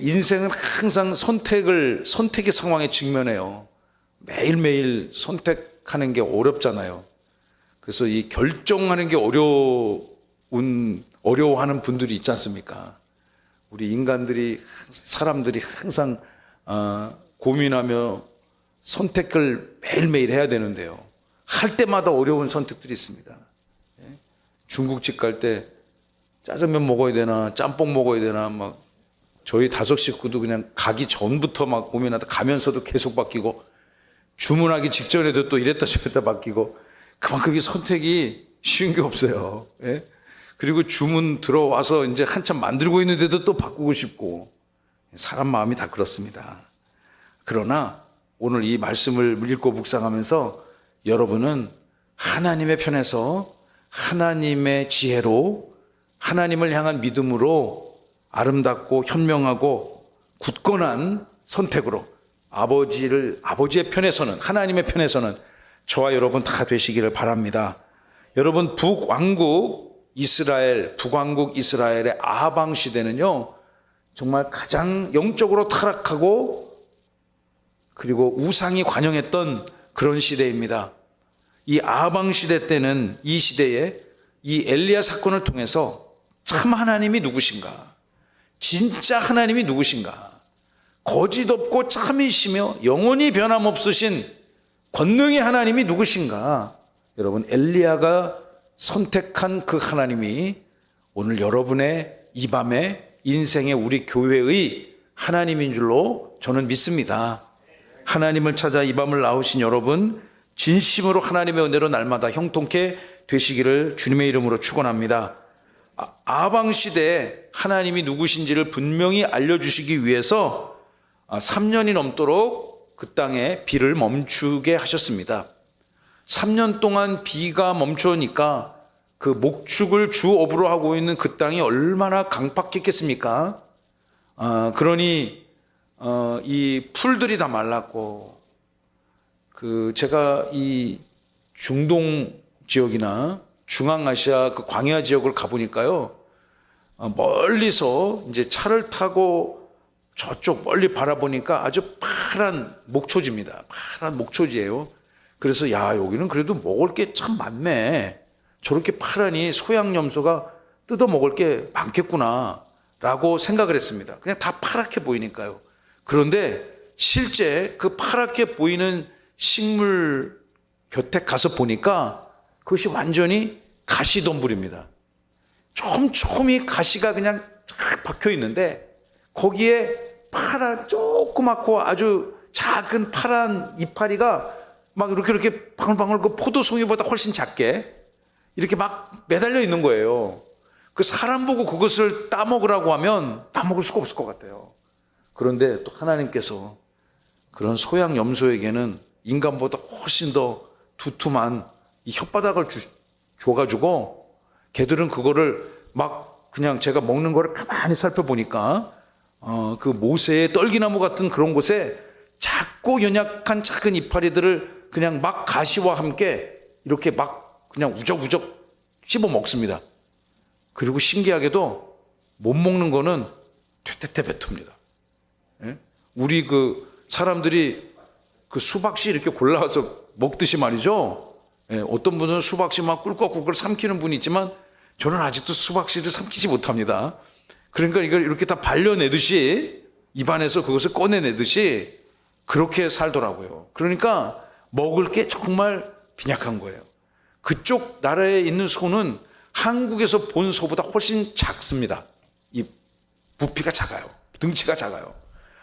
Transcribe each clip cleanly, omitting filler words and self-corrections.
인생은 항상 선택의 상황에 직면해요. 매일매일 선택하는 게 어렵잖아요. 그래서 이 결정하는 게 어려워하는 분들이 있지 않습니까? 우리 사람들이 항상 고민하며 선택을 매일매일 해야 되는데요. 할 때마다 어려운 선택들이 있습니다. 중국집 갈 때 짜장면 먹어야 되나, 짬뽕 먹어야 되나, 막 저희 5 식구도 그냥 가기 전부터 막 고민하다 가면서도 계속 바뀌고, 주문하기 직전에도 또 이랬다 저랬다 바뀌고, 그만큼 이 선택이 쉬운 게 없어요. 예? 그리고 주문 들어와서 이제 한참 만들고 있는데도 또 바꾸고 싶고, 사람 마음이 다 그렇습니다. 그러나 오늘 이 말씀을 읽고 묵상하면서 여러분은 하나님의 편에서 하나님의 지혜로, 하나님을 향한 믿음으로 아름답고 현명하고 굳건한 선택으로 아버지의 편에서는, 하나님의 편에서는 저와 여러분 다 되시기를 바랍니다. 여러분, 북왕국 이스라엘의 아방 시대는요, 정말 가장 영적으로 타락하고 그리고 우상이 관영했던 그런 시대입니다. 이 아방 시대 때는, 이 시대에 이 엘리야 사건을 통해서 참 하나님이 누구신가, 진짜 하나님이 누구신가, 거짓 없고 참이시며 영원히 변함없으신 권능의 하나님이 누구신가, 여러분, 엘리야가 선택한 그 하나님이 오늘 여러분의 이 밤에 인생의 우리 교회의 하나님인 줄로 저는 믿습니다. 하나님을 찾아 이 밤을 나오신 여러분, 진심으로 하나님의 은혜로 날마다 형통케 되시기를 주님의 이름으로 축원합니다. 아방 시대에 하나님이 누구신지를 분명히 알려주시기 위해서 3년이 넘도록 그 땅에 비를 멈추게 하셨습니다. 3년 동안 비가 멈추니까 그 목축을 주업으로 하고 있는 그 땅이 얼마나 강팍했겠습니까? 그러니 이 풀들이 다 말랐고, 제가 이 중동 지역이나 중앙아시아 그 광야 지역을 가보니까요, 멀리서 이제 차를 타고 저쪽 멀리 바라보니까 아주 파란 목초지입니다. 파란 목초지예요. 그래서 여기는 그래도 먹을 게 참 많네. 저렇게 파라니 소양염소가 뜯어 먹을 게 많겠구나 라고 생각을 했습니다. 그냥 다 파랗게 보이니까요. 그런데 실제 그 파랗게 보이는 식물 곁에 가서 보니까 그것이 완전히 가시덤불입니다. 촘촘히 가시가 그냥 쫙 박혀 있는데, 거기에 조그맣고 아주 작은 파란 이파리가 막 이렇게 방울방울 그 포도송이보다 훨씬 작게 이렇게 막 매달려 있는 거예요. 그 사람 보고 그것을 따먹으라고 하면 따먹을 수가 없을 것 같아요. 그런데 또 하나님께서 그런 소양염소에게는 인간보다 훨씬 더 두툼한 이 혓바닥을 줘가지고, 걔들은 그거를 막 그냥 제가 먹는 거를 가만히 살펴보니까 그 모세의 떨기나무 같은 그런 곳에 작고 연약한 작은 이파리들을 그냥 막 가시와 함께 이렇게 막 그냥 우적우적 씹어 먹습니다. 그리고 신기하게도 못 먹는 거는 퇴퇴퇴 뱉습니다. 우리 사람들이 수박씨 이렇게 골라서 먹듯이 말이죠. 어떤 분은 수박씨 막 꿀꺽꿀꺽 삼키는 분이 있지만, 저는 아직도 수박씨를 삼키지 못합니다. 그러니까 이걸 이렇게 다 발려내듯이, 입안에서 그것을 꺼내내듯이 그렇게 살더라고요. 그러니까 먹을 게 정말 빈약한 거예요. 그쪽 나라에 있는 소는 한국에서 본 소보다 훨씬 작습니다. 이 부피가 작아요. 등치가 작아요.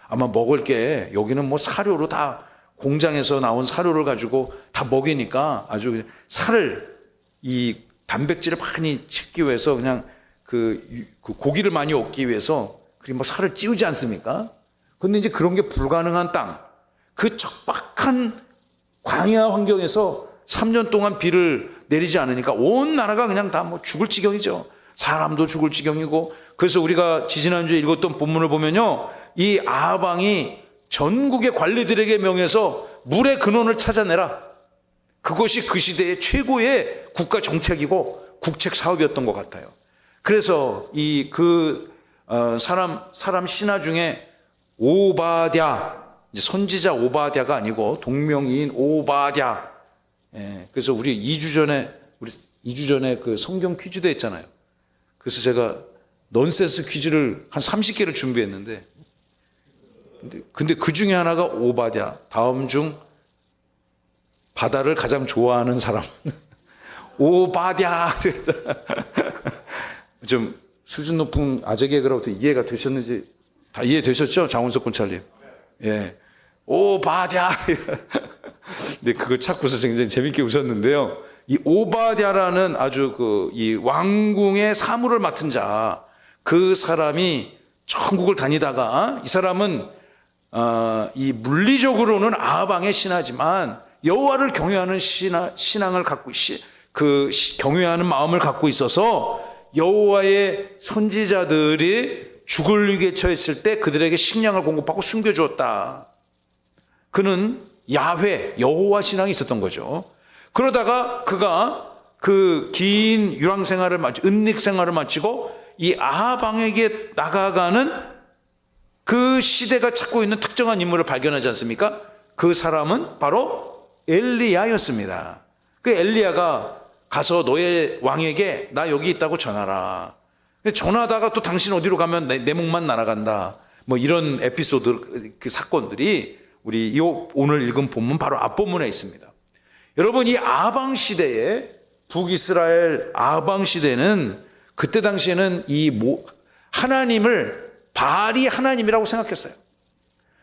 아마 먹을 게, 여기는 뭐 사료로 다, 공장에서 나온 사료를 가지고 다 먹이니까 아주 살을, 이 단백질을 많이 찾기 위해서 그냥 그 고기를 많이 얻기 위해서 그리고 뭐 살을 찌우지 않습니까? 근데 이제 그런 게 불가능한 땅, 그 척박한 광야 환경에서 3년 동안 비를 내리지 않으니까 온 나라가 그냥 다 뭐 죽을 지경이죠. 사람도 죽을 지경이고. 그래서 우리가 지지난주에 읽었던 본문을 보면요, 이 아방이 전국의 관리들에게 명해서 물의 근원을 찾아내라. 그것이 그 시대의 최고의 국가 정책이고 국책 사업이었던 것 같아요. 그래서 사람 신하 중에 오바댜, 이제 선지자 오바댜가 아니고 동명이인 오바댜. 예, 그래서 우리 2주 전에 그 성경 퀴즈도 했잖아요. 그래서 제가 넌센스 퀴즈를 한 30개를 준비했는데, 근데 그 중에 하나가 오바댜. 다음 중 바다를 가장 좋아하는 사람. 오바댜. 좀 수준 높은 아재 개그라고 이해가 되셨는지 다 이해되셨죠? 장원석 군찰님. 예. 오바댜. 근데 그걸 찾고서 굉장히 재밌게 웃었는데요. 이 오바댜라는 아주 이 왕궁의 사무를 맡은 자, 그 사람이 천국을 다니다가 이 사람은 이 물리적으로는 아합왕의 신하지만 여호와를 경외하는 신앙을 갖고 경외하는 마음을 갖고 있어서 여호와의 선지자들이 죽을 위기에 처했을 때 그들에게 식량을 공급하고 숨겨주었다. 그는 야훼, 여호와 신앙이 있었던 거죠. 그러다가 그가 그 긴 유랑 생활을 은닉 생활을 마치고 이 아합 왕에게 나가가는 그 시대가 찾고 있는 특정한 인물을 발견하지 않습니까? 그 사람은 바로 엘리야였습니다. 그 엘리야가 가서 너의 왕에게 나 여기 있다고 전하라. 전하다가 또 당신 어디로 가면 내 목만 날아간다. 뭐 이런 에피소드, 그 사건들이 우리 오늘 읽은 본문 바로 앞본문에 있습니다. 여러분, 이 아방 시대에 북이스라엘 아방 시대는 그때 당시에는 하나님을 바알이 하나님이라고 생각했어요.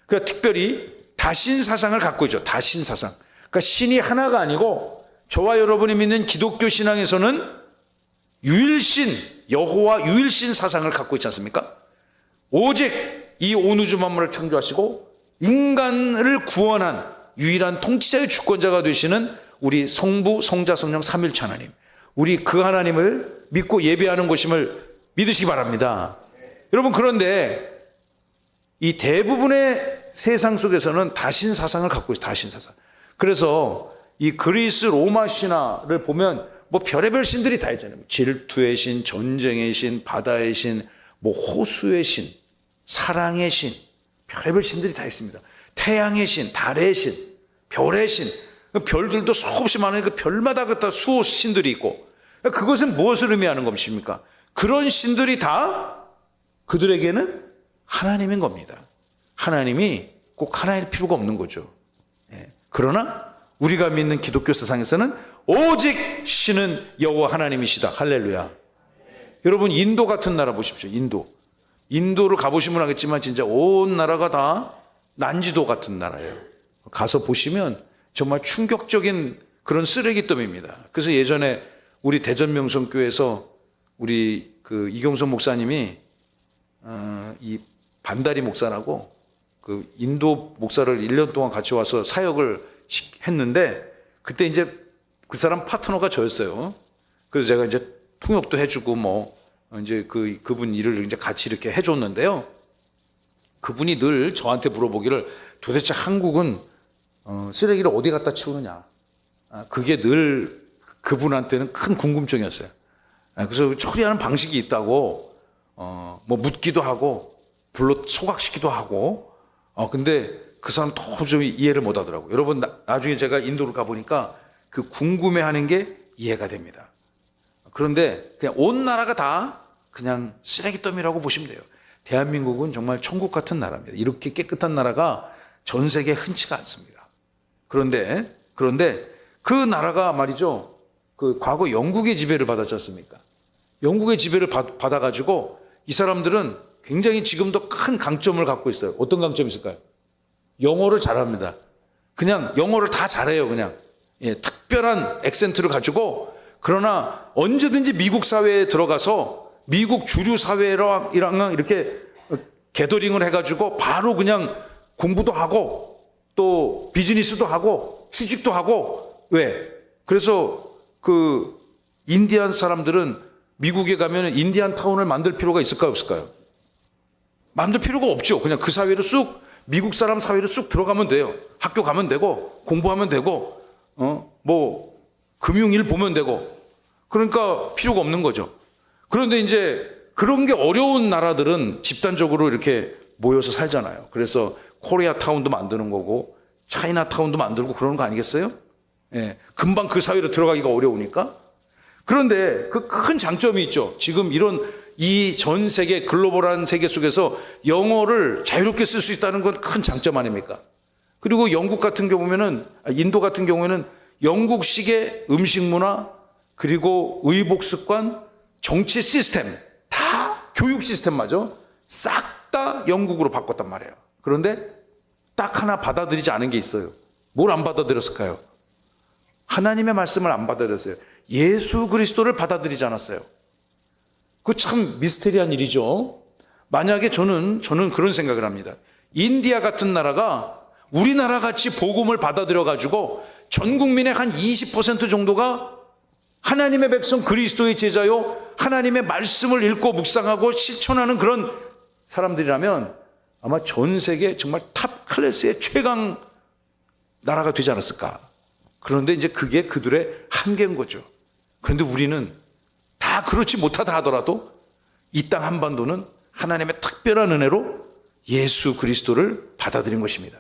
그러니까 특별히 다신 사상을 갖고 있죠. 다신 사상. 그러니까 신이 하나가 아니고 저와 여러분이 믿는 기독교 신앙에서는 유일신, 여호와 유일신 사상을 갖고 있지 않습니까? 오직 이 온 우주 만물을 창조하시고 인간을 구원한 유일한 통치자의 주권자가 되시는 우리 성부, 성자, 성령 삼일체 하나님, 우리 그 하나님을 믿고 예배하는 것임을 믿으시기 바랍니다. 여러분, 그런데 이 대부분의 세상 속에서는 다신 사상을 갖고 있어요. 다신 사상. 그래서 이 그리스 로마 신화를 보면 뭐 별의별 신들이 다 있잖아요. 질투의 신, 전쟁의 신, 바다의 신, 뭐 호수의 신, 사랑의 신, 별의별 신들이 다 있습니다. 태양의 신, 달의 신, 별의 신, 별들도 수없이 많으니까 그 별마다 그다 수호 신들이 있고, 그것은 무엇을 의미하는 것입니까? 그런 신들이 다 그들에게는 하나님인 겁니다. 하나님이 꼭 하나일 필요가 없는 거죠. 그러나 우리가 믿는 기독교 세상에서는 오직 신은 여호와 하나님이시다. 할렐루야. 여러분, 인도 같은 나라 보십시오. 인도를 가보시면 알겠지만 진짜 온 나라가 다 난지도 같은 나라예요. 가서 보시면 정말 충격적인 그런 쓰레기더미입니다. 그래서 예전에 우리 대전명성교회에서 우리 그 이경선 목사님이 이 반다리 목사라고 그 인도 목사를 1년 동안 같이 와서 사역을 했는데, 그때 이제 그 사람 파트너가 저였어요. 그래서 제가 이제 통역도 해주고 뭐 이제 그분 일을 이제 같이 이렇게 해줬는데요. 그분이 늘 저한테 물어보기를 도대체 한국은 쓰레기를 어디 갖다 치우느냐. 그게 늘 그분한테는 큰 궁금증이었어요. 그래서 처리하는 방식이 있다고 뭐 묻기도 하고 불로 소각시키기도 하고 근데 그 사람 도저히 이해를 못 하더라고요. 여러분, 나중에 제가 인도를 가보니까 그 궁금해하는 게 이해가 됩니다. 그런데 그냥 온 나라가 다 그냥 쓰레기더미라고 보시면 돼요. 대한민국은 정말 천국 같은 나라입니다. 이렇게 깨끗한 나라가 전 세계에 흔치가 않습니다. 그런데 그 나라가 말이죠, 그 과거 영국의 지배를 받았지 않습니까? 영국의 지배를 받아가지고 이 사람들은 굉장히 지금도 큰 강점을 갖고 있어요. 어떤 강점이 있을까요? 영어를 잘합니다. 그냥 영어를 다 잘해요. 그냥 특별한 액센트를 가지고, 그러나 언제든지 미국 사회에 들어가서 미국 주류 사회랑 이렇게 게더링을 해가지고 바로 그냥 공부도 하고 또 비즈니스도 하고 취직도 하고. 왜? 그래서 그 인디안 사람들은 미국에 가면 인디안 타운을 만들 필요가 있을까요, 없을까요? 만들 필요가 없죠. 그냥 그 사회로 쑥, 미국 사람 사회로 쑥 들어가면 돼요. 학교 가면 되고 공부하면 되고 뭐 금융일 보면 되고, 그러니까 필요가 없는 거죠. 그런데 이제 그런 게 어려운 나라들은 집단적으로 이렇게 모여서 살잖아요. 그래서 코리아 타운도 만드는 거고 차이나 타운도 만들고 그러는 거 아니겠어요? 예, 금방 그 사회로 들어가기가 어려우니까. 그런데 그 큰 장점이 있죠. 지금 이런 이 전 세계 글로벌한 세계 속에서 영어를 자유롭게 쓸 수 있다는 건 큰 장점 아닙니까? 그리고 영국 같은 경우에는, 인도 같은 경우에는 영국식의 음식 문화, 그리고 의복 습관, 정치 시스템, 다 교육 시스템마저 싹 다 영국으로 바꿨단 말이에요. 그런데 딱 하나 받아들이지 않은 게 있어요. 뭘 안 받아들였을까요? 하나님의 말씀을 안 받아들였어요. 예수 그리스도를 받아들이지 않았어요. 그거 참 미스테리한 일이죠. 만약에 저는 그런 생각을 합니다. 인디아 같은 나라가 우리나라 같이 복음을 받아들여 가지고 전 국민의 한 20% 정도가 하나님의 백성 그리스도의 제자요, 하나님의 말씀을 읽고 묵상하고 실천하는 그런 사람들이라면 아마 전 세계 정말 탑 클래스의 최강 나라가 되지 않았을까. 그런데 이제 그게 그들의 한계인 거죠. 그런데 우리는 다 그렇지 못하다 하더라도 이 땅 한반도는 하나님의 특별한 은혜로 예수 그리스도를 받아들인 것입니다.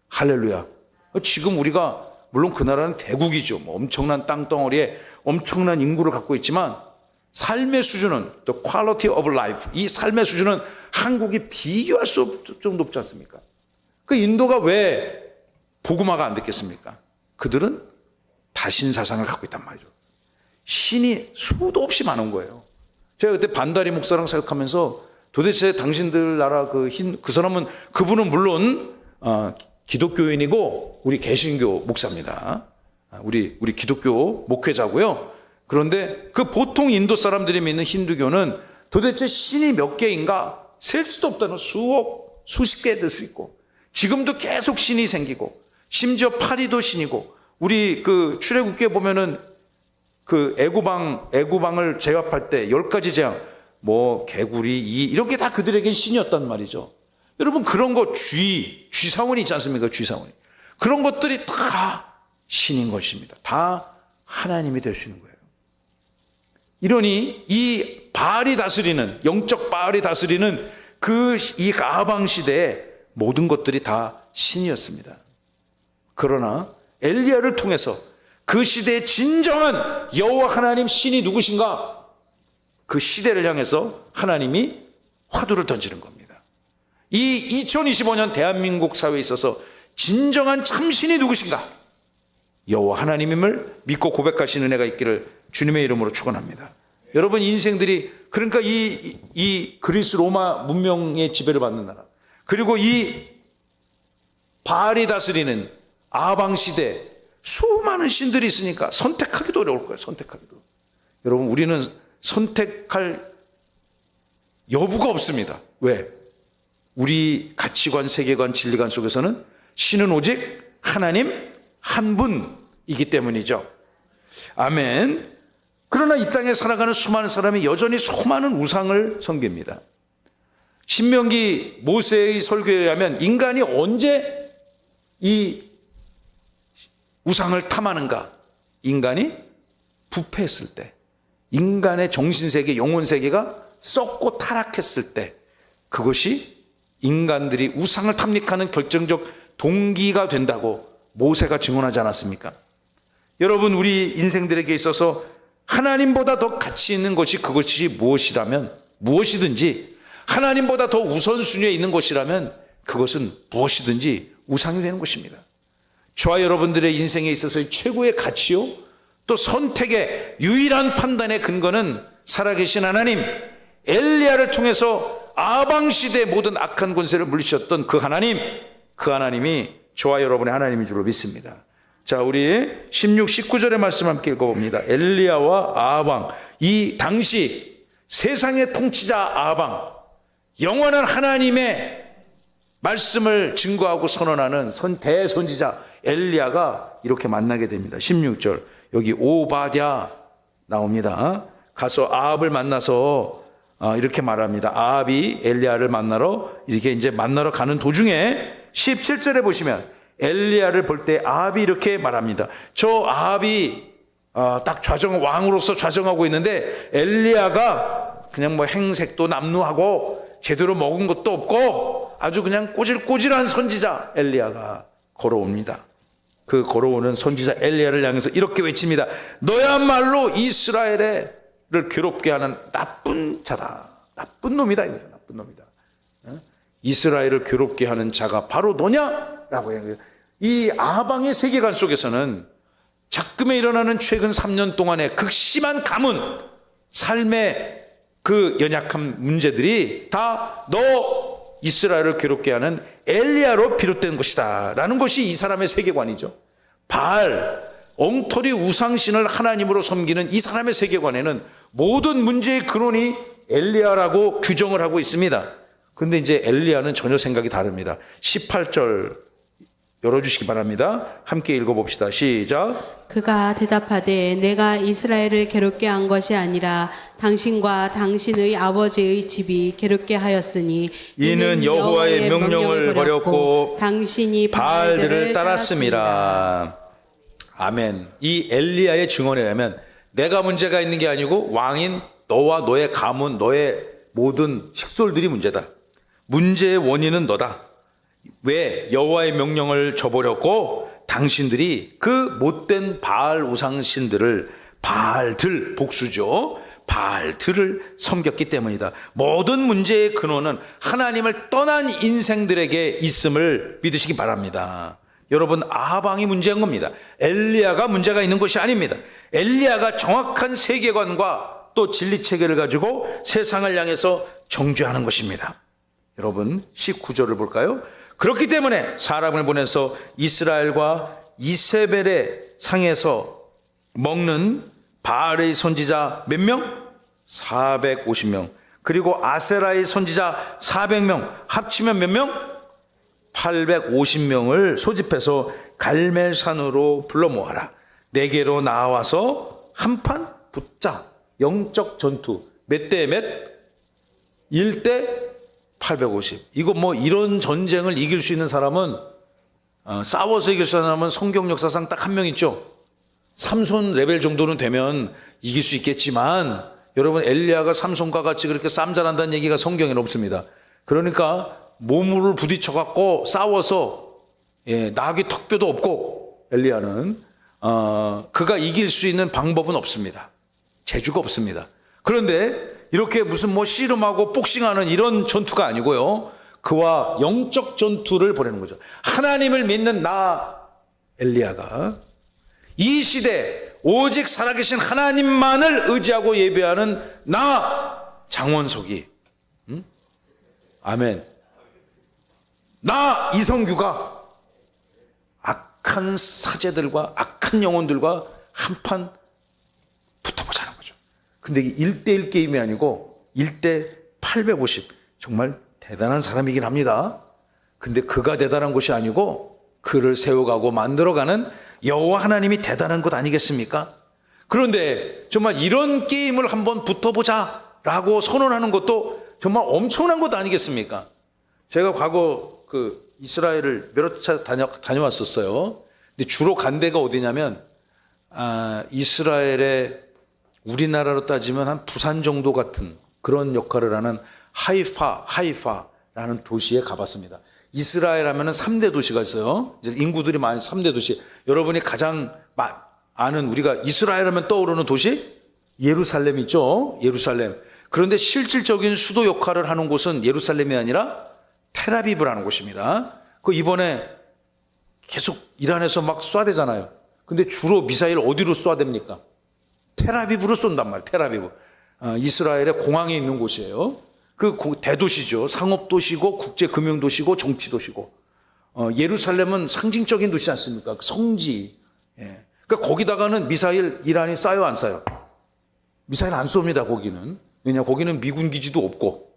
할렐루야. 지금 우리가 물론 그 나라는 대국이죠. 뭐 엄청난 땅덩어리에 엄청난 인구를 갖고 있지만 삶의 수준은, the quality of life, 이 삶의 수준은 한국이 비교할 수 없을 정도 높지 않습니까? 그 인도가 왜 복음화가 안 됐겠습니까? 그들은 다신 사상을 갖고 있단 말이죠. 신이 수도 없이 많은 거예요. 제가 그때 반다리 목사랑 생각하면서 도대체 당신들 나라 그 사람은, 그분은 물론 기독교인이고 우리 개신교 목사입니다. 우리 기독교 목회자고요. 그런데 그 보통 인도 사람들이 믿는 힌두교는 도대체 신이 몇 개인가 셀 수도 없다는, 수억, 수십 개 될 수 있고, 지금도 계속 신이 생기고, 심지어 파리도 신이고, 우리 그 출애굽기에 보면은 그 애구방을 제압할 때 10가지 재앙, 뭐 개구리, 이렇게 다 그들에겐 신이었단 말이죠. 여러분, 그런 거 쥐사원이 있지 않습니까? 쥐사원이. 그런 것들이 다 신인 것입니다. 다 하나님이 될 수 있는 거예요. 이러니 이 바알이 다스리는, 영적 바알이 다스리는 이 아방 시대에 모든 것들이 다 신이었습니다. 그러나 엘리야를 통해서 그 시대의 진정한 여호와 하나님 신이 누구신가? 그 시대를 향해서 하나님이 화두를 던지는 겁니다. 이 2025년 대한민국 사회에 있어서 진정한 참신이 누구신가? 여호와 하나님임을 믿고 고백하시는 은혜가 있기를 주님의 이름으로 축원합니다. 여러분, 인생들이, 그러니까 이 그리스 로마 문명의 지배를 받는 나라, 그리고 이 바알이 다스리는 아방 시대, 수많은 신들이 있으니까 선택하기도 어려울 거예요. 선택하기도. 여러분, 우리는 선택할 여부가 없습니다. 왜? 우리 가치관, 세계관, 진리관 속에서는 신은 오직 하나님 한 분이기 때문이죠. 아멘. 그러나 이 땅에 살아가는 수많은 사람이 여전히 수많은 우상을 섬깁니다. 신명기 모세의 설교에 의하면 인간이 언제 이 우상을 탐하는가? 인간이 부패했을 때, 인간의 정신세계, 영혼세계가 썩고 타락했을 때, 그것이 인간들이 우상을 탐닉하는 결정적 동기가 된다고 모세가 증언하지 않았습니까? 여러분, 우리 인생들에게 있어서 하나님보다 더 가치 있는 것이 그것이 무엇이라면, 무엇이든지 하나님보다 더 우선순위에 있는 것이라면 그것은 무엇이든지 우상이 되는 것입니다. 저와 여러분들의 인생에 있어서의 최고의 가치요, 또 선택의 유일한 판단의 근거는 살아계신 하나님, 엘리야를 통해서 아방 시대의 모든 악한 권세를 물리쳤던 그 하나님이 저와 여러분의 하나님인 줄로 믿습니다. 자, 우리 16, 19절의 말씀 함께 읽어봅니다. 엘리야와 아방, 이 당시 세상의 통치자 아방, 영원한 하나님의 말씀을 증거하고 선언하는 대선지자 엘리야가 이렇게 만나게 됩니다. 16절, 여기 오바댜 나옵니다. 가서 아합을 만나서 이렇게 말합니다. 아합이 엘리야를 만나러 이렇게 이제 만나러 가는 도중에 17절에 보시면 엘리야를 볼 때 아합이 이렇게 말합니다. 저 아합이 딱 왕으로서 좌정하고 있는데 엘리야가 그냥 뭐 행색도 남루하고 제대로 먹은 것도 없고 아주 그냥 꼬질꼬질한 선지자 엘리야가 걸어옵니다. 그 걸어오는 선지자 엘리야를 향해서 이렇게 외칩니다. 너야말로 이스라엘을 괴롭게 하는 나쁜 자다. 나쁜 놈이다 이거죠. 나쁜 놈이다. 이스라엘을 괴롭게 하는 자가 바로 너냐라고 하는 거예요. 이 아방의 세계관 속에서는 작금에 일어나는 최근 3년 동안의 극심한 가문, 삶의 그 연약한 문제들이 다 너 이스라엘을 괴롭게 하는 엘리야로 비롯된 것이다 라는 것이 이 사람의 세계관이죠. 바알, 엉터리 우상신을 하나님으로 섬기는 이 사람의 세계관에는 모든 문제의 근원이 엘리야라고 규정을 하고 있습니다. 그런데 이제 엘리야는 전혀 생각이 다릅니다. 18절 열어주시기 바랍니다. 함께 읽어봅시다. 시작. 그가 대답하되 내가 이스라엘을 괴롭게 한 것이 아니라 당신과 당신의 아버지의 집이 괴롭게 하였으니 이는 여호와의 명령을 버렸고 당신이 바알들을 따랐습니다. 아멘. 이 엘리야의 증언에 의하면 내가 문제가 있는 게 아니고 왕인 너와 너의 가문, 너의 모든 식솔들이 문제다. 문제의 원인은 너다. 왜? 여호와의 명령을 저버렸고 당신들이 그 못된 바알 우상신들을, 바알들 복수죠, 바알들을 섬겼기 때문이다. 모든 문제의 근원은 하나님을 떠난 인생들에게 있음을 믿으시기 바랍니다. 여러분, 아방이 문제인 겁니다. 엘리야가 문제가 있는 것이 아닙니다. 엘리야가 정확한 세계관과 또 진리체계를 가지고 세상을 향해서 정죄하는 것입니다. 여러분, 19절을 볼까요? 그렇기 때문에 사람을 보내서 이스라엘과 이세벨의 상에서 먹는 바알의 선지자 몇 명? 450명. 그리고 아세라의 선지자 400명. 합치면 몇 명? 850명을 소집해서 갈멜산으로 불러 모아라. 내게로 나와서 한판 붙자. 영적 전투. 몇 대 몇? 1대 850. 이거 뭐 이런 전쟁을 이길 수 있는 사람은, 싸워서 이길 수 있는 사람은 성경 역사상 딱 한 명 있죠. 삼손 레벨 정도는 되면 이길 수 있겠지만, 여러분, 엘리야가 삼손과 같이 그렇게 싸움 잘한다는 얘기가 성경에는 없습니다. 그러니까 몸을 부딪혀 갖고 싸워서, 나귀 턱뼈도 없고 엘리야는 그가 이길 수 있는 방법은 없습니다. 재주가 없습니다. 그런데 이렇게 무슨 뭐 씨름하고 복싱하는 이런 전투가 아니고요, 그와 영적 전투를 벌이는 거죠. 하나님을 믿는 나 엘리야가 이 시대 오직 살아계신 하나님만을 의지하고 예배하는 나 장원석이, 아멘, 나 이성규가 악한 사제들과 악한 영혼들과 한판 붙어보자는 거죠. 근데 이게 1대1 게임이 아니고 1대 850. 정말 대단한 사람이긴 합니다. 근데 그가 대단한 것이 아니고 그를 세워가고 만들어가는 여호와 하나님이 대단한 것 아니겠습니까? 그런데 정말 이런 게임을 한번 붙어보자라고 선언하는 것도 정말 엄청난 것 아니겠습니까? 제가 과거 그 이스라엘을 몇 차 다녀왔었어요. 근데 주로 간 데가 어디냐면, 이스라엘의 우리나라로 따지면 한 부산 정도 같은 그런 역할을 하는 하이파라는 도시에 가봤습니다. 이스라엘 하면은 3대 도시가 있어요. 이제 인구들이 많은 3대 도시. 여러분이 가장 아는, 우리가 이스라엘 하면 떠오르는 도시? 예루살렘 있죠? 예루살렘. 그런데 실질적인 수도 역할을 하는 곳은 예루살렘이 아니라 텔아비브라는 곳입니다. 그 이번에 계속 이란에서 막 쏴대잖아요. 근데 주로 미사일 어디로 쏴댑니까? 텔아비브로 쏜단 말이에요. 텔아비브. 이스라엘의 공항에 있는 곳이에요. 그 대도시죠. 상업도시고 국제금융도시고 정치도시고. 예루살렘은 상징적인 도시지 않습니까? 성지. 예. 그러니까 거기다가는 미사일 이란이 쏴요, 안 쏴요? 미사일 안 쏩니다, 거기는. 왜냐, 거기는 미군 기지도 없고,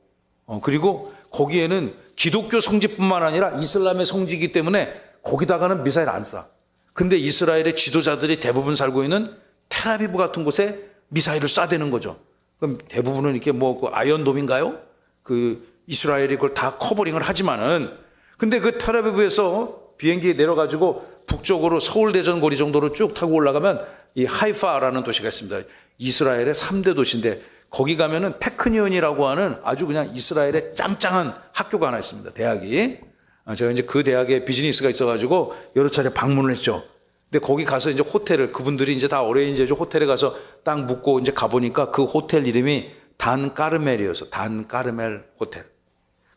그리고 거기에는 기독교 성지뿐만 아니라 이슬람의 성지이기 때문에 거기다가는 미사일 안 쏴. 근데 이스라엘의 지도자들이 대부분 살고 있는 텔아비브 같은 곳에 미사일을 쏴대는 거죠. 그럼 대부분은 이렇게 뭐 그 아이언돔인가요? 그 이스라엘이 그걸 다 커버링을 하지만은, 근데 그 텔아비브에서 비행기에 내려가지고 북쪽으로 서울대전 거리 정도로 쭉 타고 올라가면 이 하이파라는 도시가 있습니다. 이스라엘의 3대 도시인데 거기 가면은 테크니온이라고 하는 아주 그냥 이스라엘의 짱짱한 학교가 하나 있습니다. 대학이. 제가 이제 그 대학에 비즈니스가 있어가지고 여러 차례 방문을 했죠. 근데 거기 가서 이제 호텔을, 그분들이 이제 다 어레인지해서 호텔에 가서 딱 묵고 이제 가보니까 그 호텔 이름이 단 까르멜이어서 단 까르멜 호텔.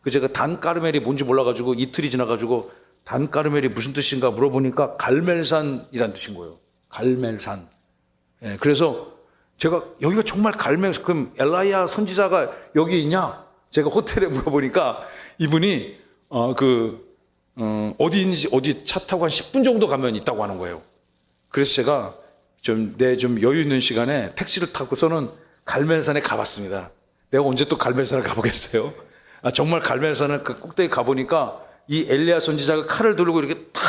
그 제가 단 까르멜이 뭔지 몰라가지고 이틀이 지나가지고 단 까르멜이 무슨 뜻인가 물어보니까 갈멜산이란 뜻인 거예요. 갈멜산. 예, 그래서 제가 여기가 정말 갈멜산, 그럼 엘라야 선지자가 여기 있냐? 제가 호텔에 물어보니까 이분이 어디인지 어디 차 타고 한 10분 정도 가면 있다고 하는 거예요. 그래서 제가 좀 여유 있는 시간에 택시를 타고서는 갈멜산에 가봤습니다. 내가 언제 또 갈멜산을 가보겠어요? 정말 갈멜산을 그 꼭대기 가보니까 이 엘리야 선지자가 칼을 들고 이렇게 탁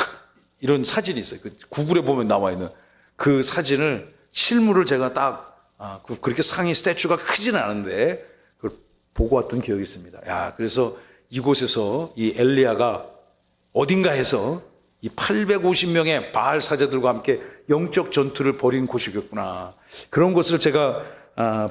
이런 사진이 있어요. 그 구글에 보면 나와 있는 그 사진을, 실물을 제가 딱 그렇게 상이 스태츄가 크지는 않은데 그걸 보고 왔던 기억이 있습니다. 그래서 이곳에서 이 엘리야가 어딘가에서 이 850명의 바알 사제들과 함께 영적 전투를 벌인 곳이겠구나. 그런 것을 제가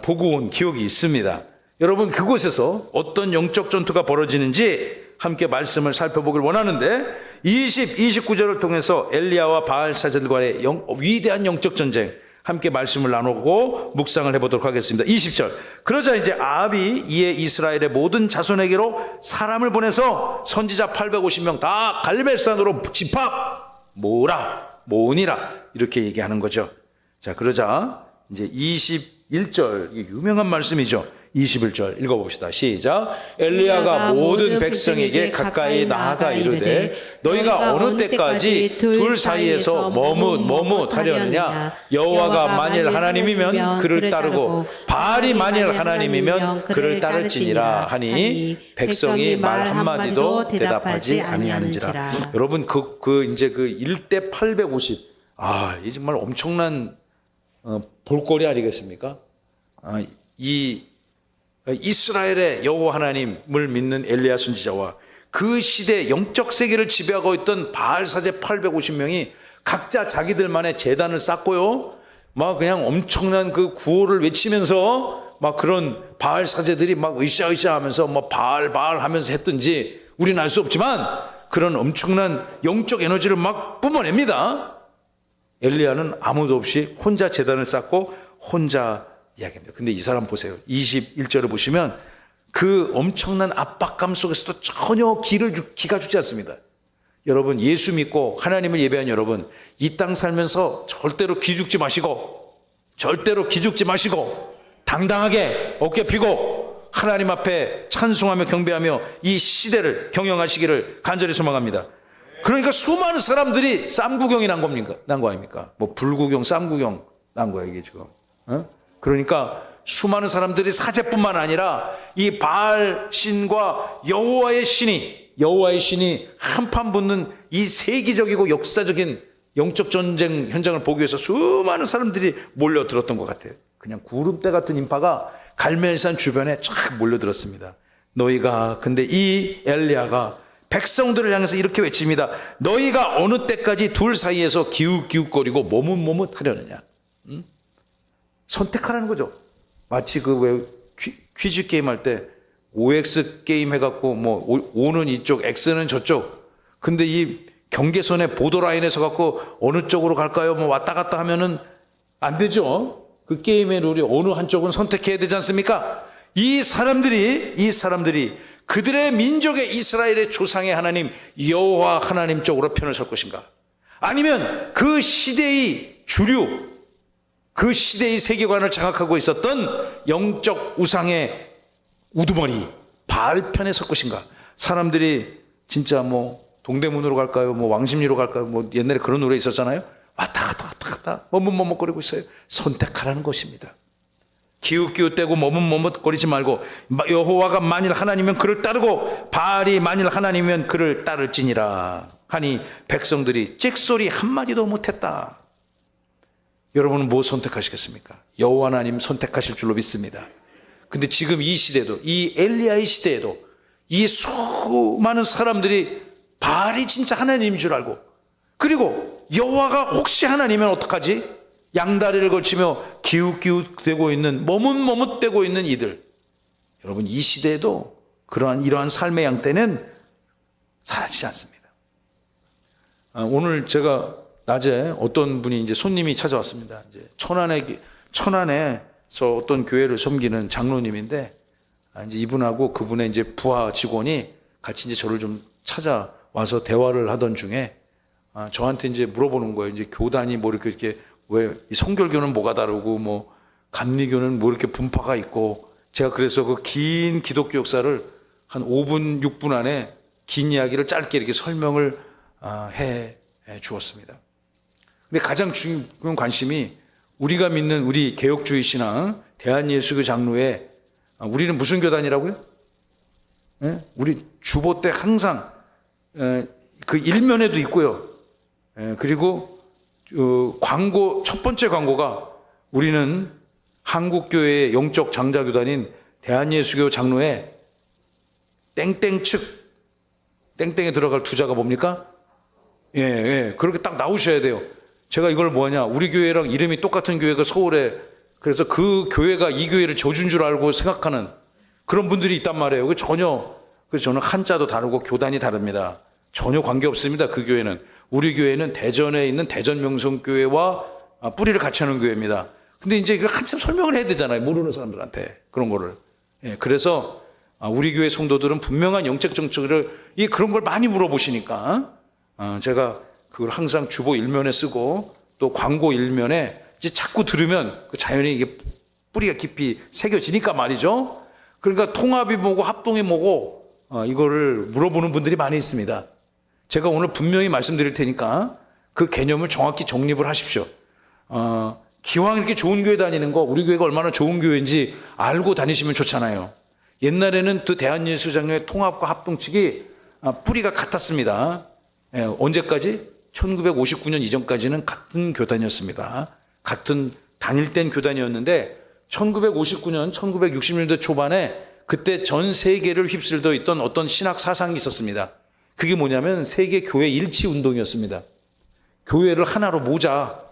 보고 온 기억이 있습니다. 여러분, 그곳에서 어떤 영적 전투가 벌어지는지 함께 말씀을 살펴보길 원하는데 29절을 통해서 엘리야와 바알 사제들과의 위대한 영적 전쟁 함께 말씀을 나누고 묵상을 해보도록 하겠습니다. 20절. 그러자 이제 아합이 이에 이스라엘의 모든 자손에게로 사람을 보내서 선지자 850명 다 갈멜산으로 집합 모으니라 이렇게 얘기하는 거죠. 자, 그러자 이제 21절, 이게 유명한 말씀이죠. 21절 읽어봅시다. 시작. 엘리야가 모든 백성에게 가까이 나아가 이르되 너희가 어느 때까지 둘 사이에서 머뭇하려느냐? 여호와가 만일 하나님이면 그를 따르고 바알이 만일 하나님이면 그를 따를지니라 하니 백성이 말 한마디도 대답하지 아니하는지라. 여러분, 이제 그 일대 850. 이 정말 엄청난 볼거리 아니겠습니까? 이 이스라엘의 여호와 하나님을 믿는 엘리야 선지자와 그 시대 영적 세계를 지배하고 있던 바알 사제 850명이 각자 자기들만의 제단을 쌓고요, 막 그냥 엄청난 그 구호를 외치면서 막 그런 바알 사제들이 막 으쌰으쌰 하면서 뭐 바알 하면서 했든지 우리는 알 수 없지만 그런 엄청난 영적 에너지를 막 뿜어냅니다. 엘리야는 아무도 없이 혼자 제단을 쌓고 혼자 이야기합니다. 근데 이 사람 보세요. 21절을 보시면 그 엄청난 압박감 속에서도 전혀 기가 죽지 않습니다. 여러분, 예수 믿고 하나님을 예배한 여러분, 이 땅 살면서 절대로 기죽지 마시고 당당하게 어깨 피고 하나님 앞에 찬송하며 경배하며 이 시대를 경영하시기를 간절히 소망합니다. 그러니까 수많은 사람들이 쌈구경이 난 거 아닙니까? 뭐 불구경, 쌈구경 난 거야 이게 지금. 그러니까 수많은 사람들이 사제뿐만 아니라 이 바알 신과 여호와의 신이 한판 붙는 이 세기적이고 역사적인 영적 전쟁 현장을 보기 위해서 수많은 사람들이 몰려들었던 것 같아요. 그냥 구름대 같은 인파가 갈멜산 주변에 쫙 몰려들었습니다. 근데 이 엘리야가 백성들을 향해서 이렇게 외칩니다. 너희가 어느 때까지 둘 사이에서 기웃기웃거리고 머뭇하려느냐? 선택하라는 거죠. 마치 왜 퀴즈 게임 할 때 OX 게임 해갖고 뭐 O는 이쪽, X는 저쪽. 근데 이 경계선에 보더라인에서 갖고 어느 쪽으로 갈까요? 뭐 왔다 갔다 하면은 안 되죠. 그 게임의 룰이 어느 한쪽은 선택해야 되지 않습니까? 이 사람들이 그들의 민족의 이스라엘의 조상의 하나님 여호와 하나님 쪽으로 편을 설 것인가? 아니면 그 시대의 주류, 그 시대의 세계관을 장악하고 있었던 영적 우상의 우두머리 바알 편에 설 것인가? 사람들이 진짜 뭐 동대문으로 갈까요? 뭐 왕십리로 갈까요? 뭐 옛날에 그런 노래 있었잖아요. 왔다 갔다 머뭇거리고 있어요. 선택하라는 것입니다. 기웃기웃대고 머뭇거리지 말고 여호와가 만일 하나님이면 그를 따르고 바알이 만일 하나님이면 그를 따를지니라 하니 백성들이 찍소리 한마디도 못했다. 여러분은 뭐 선택하시겠습니까? 여호와 하나님 선택하실 줄로 믿습니다. 근데 지금 이 시대도, 이 엘리야의 시대에도 이 수많은 사람들이 바알이 진짜 하나님인 줄 알고, 그리고 여호와가 혹시 하나님이면 어떡하지? 양다리를 걸치며 기웃기웃대고 있는, 머뭇머뭇대고 있는 이들. 여러분, 이 시대에도 이러한 삶의 양떼는 사라지지 않습니다. 오늘 제가 낮에 어떤 분이 이제 손님이 찾아왔습니다. 이제 천안에서 어떤 교회를 섬기는 장로님인데, 이제 이분하고 그분의 이제 부하 직원이 같이 이제 저를 좀 찾아와서 대화를 하던 중에 저한테 이제 물어보는 거예요. 이제 교단이 뭐 이렇게 왜 이 성결교는 뭐가 다르고 뭐 감리교는 뭐 이렇게 분파가 있고, 제가 그래서 그 긴 기독교 역사를 한 5분, 6분 안에 긴 이야기를 짧게 이렇게 설명을 해 주었습니다. 근데 가장 중요한 관심이 우리가 믿는 우리 개혁주의 신앙 대한예수교 장로회, 우리는 무슨 교단이라고요? 우리 주보 때 항상 그 일면에도 있고요. 그리고 광고, 첫 번째 광고가 우리는 한국교회의 영적 장자교단인 대한예수교 장로회 땡땡 측, 땡땡에 들어갈 투자가 뭡니까? 그렇게 딱 나오셔야 돼요. 제가 이걸 뭐냐, 우리 교회랑 이름이 똑같은 교회가 서울에, 그래서 그 교회가 이 교회를 저준 줄 알고 생각하는 그런 분들이 있단 말이에요. 그래서 저는 한자도 다르고 교단이 다릅니다. 전혀 관계없습니다. 그 교회는. 우리 교회는 대전에 있는 대전명성교회와 뿌리를 같이 하는 교회입니다. 근데 이제 이걸 한참 설명을 해야 되잖아요. 모르는 사람들한테. 그런 거를. 그래서 우리 교회 성도들은 분명한 영적 정책을, 그런 걸 많이 물어보시니까 제가 그걸 항상 주보 일면에 쓰고 또 광고 일면에 이제 자꾸 들으면 그 자연히 이게 뿌리가 깊이 새겨지니까 말이죠. 그러니까 통합이 뭐고 합동이 뭐고 이거를 물어보는 분들이 많이 있습니다. 제가 오늘 분명히 말씀드릴 테니까 그 개념을 정확히 정립을 하십시오. 기왕 이렇게 좋은 교회 다니는 거, 우리 교회가 얼마나 좋은 교회인지 알고 다니시면 좋잖아요. 옛날에는 그 대한예수장로회 통합과 합동 측이 뿌리가 같았습니다. 언제까지? 1959년 이전까지는 같은 교단이었습니다. 같은 단일된 교단이었는데 1959년, 1960년대 초반에 그때 전 세계를 휩쓸고 있던 어떤 신학 사상이 있었습니다. 그게 뭐냐면 세계 교회 일치 운동이었습니다. 교회를 하나로 모자,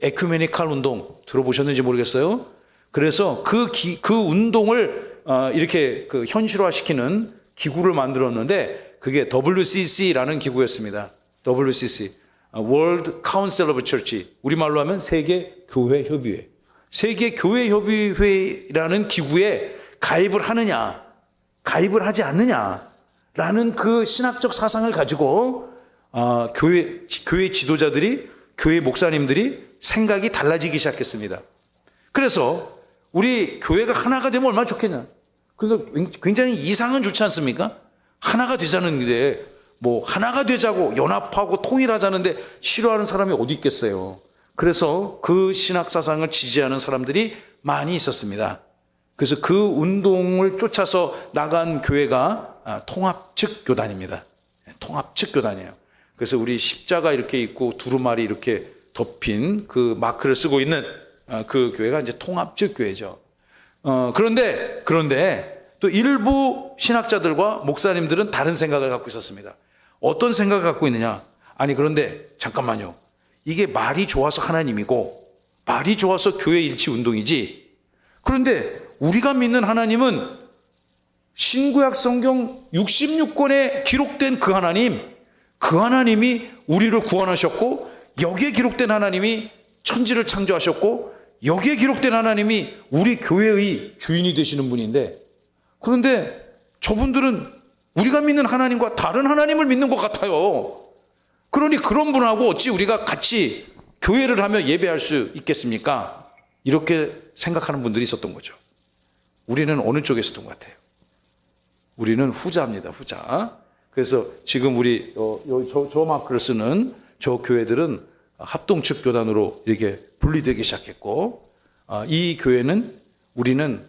에큐메니칼 운동 들어보셨는지 모르겠어요. 그래서 그 운동을 이렇게 그 현실화시키는 기구를 만들었는데 그게 WCC라는 기구였습니다. WCC, World Council of Church, 우리말로 하면 세계 교회 협의회. 세계 교회 협의회라는 기구에 가입을 하느냐, 가입을 하지 않느냐라는 그 신학적 사상을 가지고 교회 지도자들이, 교회 목사님들이 생각이 달라지기 시작했습니다. 그래서 우리 교회가 하나가 되면 얼마나 좋겠냐. 그러니까 굉장히 이상은 좋지 않습니까? 하나가 되자는데 뭐 하나가 되자고 연합하고 통일하자는데 싫어하는 사람이 어디 있겠어요. 그래서 그 신학 사상을 지지하는 사람들이 많이 있었습니다. 그래서 그 운동을 쫓아서 나간 교회가 통합측 교단입니다. 통합측 교단이에요. 그래서 우리 십자가 이렇게 있고 두루마리 이렇게 덮인 그 마크를 쓰고 있는 그 교회가 이제 통합측 교회죠. 그런데 또 일부 신학자들과 목사님들은 다른 생각을 갖고 있었습니다. 어떤 생각을 갖고 있느냐? 아니, 그런데 잠깐만요. 이게 말이 좋아서 하나님이고 말이 좋아서 교회 일치 운동이지. 그런데 우리가 믿는 하나님은 신구약 성경 66권에 기록된 그 하나님이 우리를 구원하셨고, 여기에 기록된 하나님이 천지를 창조하셨고, 여기에 기록된 하나님이 우리 교회의 주인이 되시는 분인데, 그런데 저분들은 우리가 믿는 하나님과 다른 하나님을 믿는 것 같아요. 그러니 그런 분하고 어찌 우리가 같이 교회를 하며 예배할 수 있겠습니까? 이렇게 생각하는 분들이 있었던 거죠. 우리는 어느 쪽에 있었던 것 같아요? 우리는 후자입니다. 후자. 그래서 지금 우리 저 마크를 쓰는 저 교회들은 합동측 교단으로 이렇게 분리되기 시작했고, 이 교회는 우리는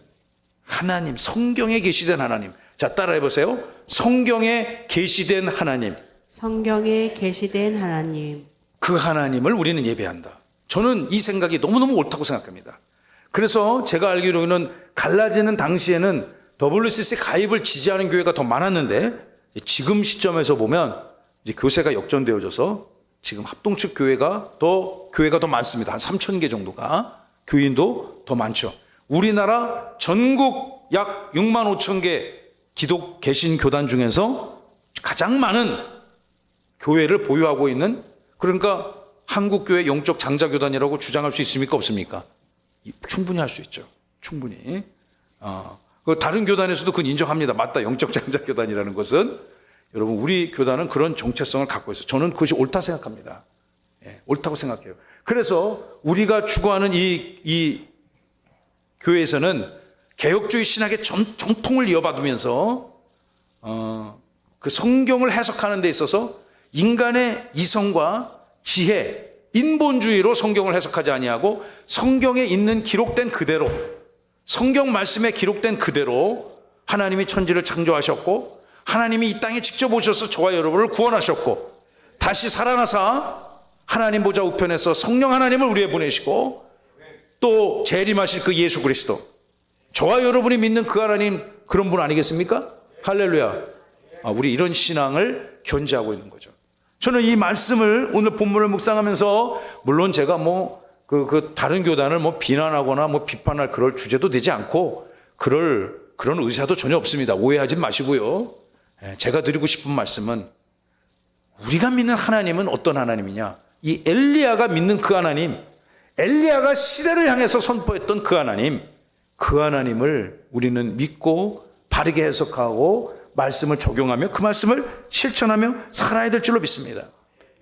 하나님, 성경에 계시된 하나님. 자, 따라해 보세요. 성경에 계시된 하나님. 성경에 계시된 하나님. 그 하나님을 우리는 예배한다. 저는 이 생각이 너무너무 옳다고 생각합니다. 그래서 제가 알기로는 갈라지는 당시에는 WCC 가입을 지지하는 교회가 더 많았는데, 지금 시점에서 보면 이제 교세가 역전되어져서 지금 합동측 교회가 더 많습니다. 한 3,000개 정도가. 교인도 더 많죠. 우리나라 전국 약 6만 5천 개 기독 개신 교단 중에서 가장 많은 교회를 보유하고 있는, 그러니까 한국교회 영적 장자교단이라고 주장할 수 있습니까? 없습니까? 충분히 할 수 있죠. 충분히. 다른 교단에서도 그건 인정합니다. 맞다. 영적 장자교단이라는 것은. 여러분, 우리 교단은 그런 정체성을 갖고 있어요. 저는 그것이 옳다 생각합니다. 예, 옳다고 생각해요. 그래서 우리가 추구하는 이 교회에서는 개혁주의 신학의 정통을 이어받으면서 그 성경을 해석하는 데 있어서 인간의 이성과 지혜, 인본주의로 성경을 해석하지 아니하고 성경에 있는 기록된 그대로, 성경 말씀에 기록된 그대로 하나님이 천지를 창조하셨고 하나님이 이 땅에 직접 오셔서 저와 여러분을 구원하셨고 다시 살아나사 하나님 보좌 우편에서 성령 하나님을 우리에 보내시고 또 재림하실 그 예수 그리스도, 저와 여러분이 믿는 그 하나님, 그런 분 아니겠습니까? 할렐루야. 우리 이런 신앙을 견지하고 있는 거죠. 저는 이 말씀을, 오늘 본문을 묵상하면서, 물론 제가 다른 교단을 비난하거나 비판할 그럴 주제도 되지 않고 그런 의사도 전혀 없습니다. 오해하지 마시고요. 제가 드리고 싶은 말씀은, 우리가 믿는 하나님은 어떤 하나님이냐? 이 엘리야가 믿는 그 하나님, 엘리야가 시대를 향해서 선포했던 그 하나님을 우리는 믿고 바르게 해석하고 말씀을 적용하며 그 말씀을 실천하며 살아야 될 줄로 믿습니다.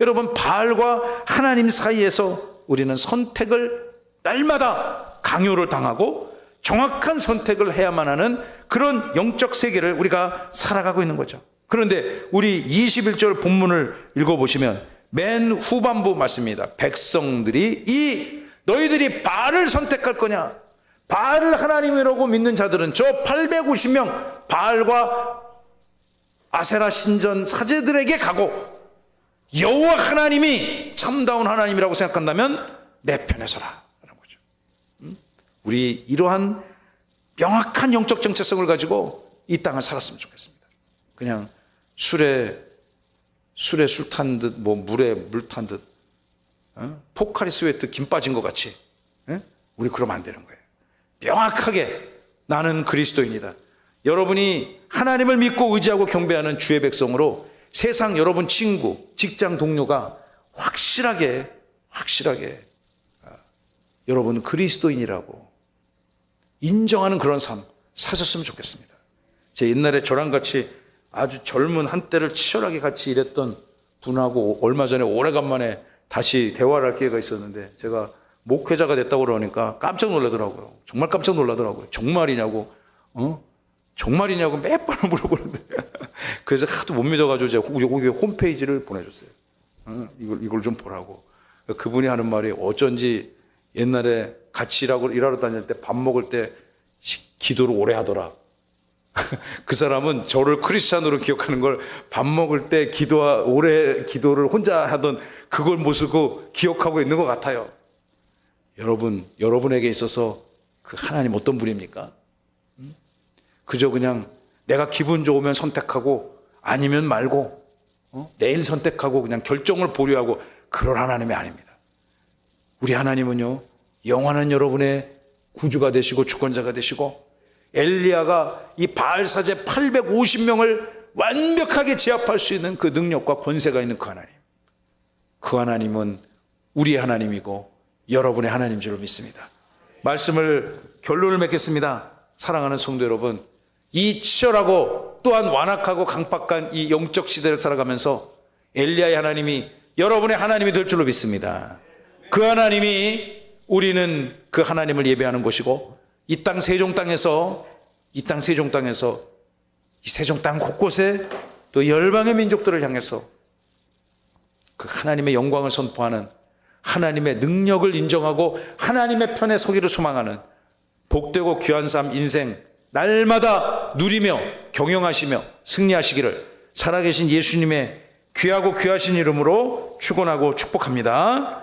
여러분, 바알과 하나님 사이에서 우리는 선택을 날마다 강요를 당하고 정확한 선택을 해야만 하는 그런 영적 세계를 우리가 살아가고 있는 거죠. 그런데 우리 21절 본문을 읽어보시면 맨 후반부 말씀입니다. 백성들이 너희들이 바알을 선택할 거냐? 바알을 하나님이라고 믿는 자들은 저 850명 바알과 아세라 신전 사제들에게 가고, 여호와 하나님이 참다운 하나님이라고 생각한다면 내 편에 서라 라는 거죠. 우리 이러한 명확한 영적 정체성을 가지고 이 땅을 살았으면 좋겠습니다. 그냥 술에 술 탄 듯, 물에 물 탄 듯, 포카리 스웨트 김 빠진 것 같이, 우리 그러면 안 되는 거예요. 명확하게 나는 그리스도인이다. 여러분이 하나님을 믿고 의지하고 경배하는 주의 백성으로 세상 여러분 친구, 직장 동료가 확실하게 여러분은 그리스도인이라고 인정하는 그런 삶 사셨으면 좋겠습니다. 제 옛날에 저랑 같이 아주 젊은 한때를 치열하게 같이 일했던 분하고 얼마 전에 오래간만에 다시 대화를 할 기회가 있었는데, 제가 목회자가 됐다고 그러니까 깜짝 놀라더라고요. 정말 깜짝 놀라더라고요. 정말이냐고 몇 번을 물어보는데 그래서 하도 못 믿어가지고 제가 여기 홈페이지를 보내줬어요. 이걸 좀 보라고. 그분이 하는 말이, 어쩐지 옛날에 같이 일하러 다닐 때 밥 먹을 때 기도를 오래 하더라. 그 사람은 저를 크리스찬으로 기억하는 걸 밥 먹을 때 오래 기도를 혼자 하던 그걸 모습을 기억하고 있는 것 같아요. 여러분에게 있어서 그 하나님 어떤 분입니까? 그저 그냥 내가 기분 좋으면 선택하고 아니면 말고, 내일 선택하고 그냥 결정을 보류하고 그럴 하나님이 아닙니다. 우리 하나님은요, 영원한 여러분의 구주가 되시고 주권자가 되시고, 엘리야가 이 바알 사제 850명을 완벽하게 제압할 수 있는 그 능력과 권세가 있는 그 하나님, 그 하나님은 우리의 하나님이고 여러분의 하나님인 줄 믿습니다. 말씀을 결론을 맺겠습니다. 사랑하는 성도 여러분, 이 치열하고 또한 완악하고 강박한 이 영적 시대를 살아가면서 엘리야의 하나님이 여러분의 하나님이 될 줄로 믿습니다. 그 하나님이, 우리는 그 하나님을 예배하는 곳이고, 이 땅 세종 땅에서 이 세종 땅 곳곳에 또 열방의 민족들을 향해서 그 하나님의 영광을 선포하는, 하나님의 능력을 인정하고 하나님의 편에 서기를 소망하는 복되고 귀한 삶 인생 날마다 누리며 경영하시며 승리하시기를 살아계신 예수님의 귀하고 귀하신 이름으로 축원하고 축복합니다.